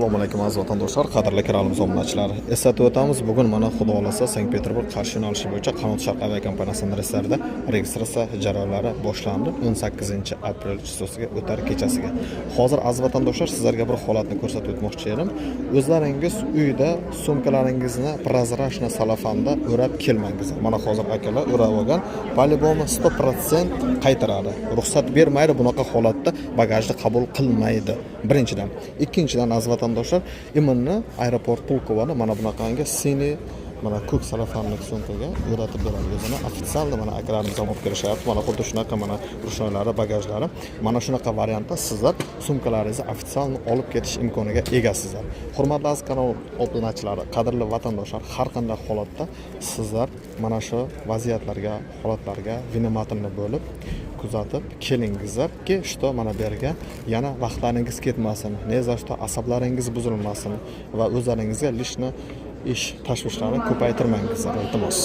Assalomu alaykum aziz vatandoshlar, qadrli kanalimiz obunachilar. Eslatib o'tamiz, bugun mana Xudo xolasa Sankt-Peterburg qarshi yo'nalishi bo'yicha Qanot Sharq aviakompaniyasining reyslarida registratsiya jarayonlari boshlandi 18-aprel chizosiga o'tar kechasiga. Hozir aziz vatandoshlar sizlarga bir holatni ko'rsatib o'tmoqchi edim. O'zlaringiz uyda sumkalaringizni prozrachniy salafanda o'rab kelmangizlar. Mana hozir akalar o'rab olgan, polibomi 100% qaytaradi. Ruxsat bermaydi, bunaqa holatda bagajni qabul qilmaydi. Birinchidan, ikkinchidan aziz vatandoshlar, iminni aeroport Pulkovani mana bunaqangi sini mana ko'k salafanlik sumkaga o'ratib beradi. O'zini ofitsialni mana akalarimiz olib kelishyapti. Mana xuddi shunaqa mana rushoylari, bagajlari. Mana shunaqa variantda sizlar sumkalaringizni ofitsialni olib ketish imkoniga egasizlar. Hurmatli aziz kanal obunachilari, qadrli vatandoshlar, har qanday holatda sizlar mana shu vaziyatlarga, holatlarga vinomatni bo'lib kuzatib kelingizlarki, что mana bu yerga yana vaqtlaringiz ketmasin, ne za что asablaringiz buzilmasin va o'zlaringizga lishni ish tashvishlarni ko'paytirmangizlar, iltimos.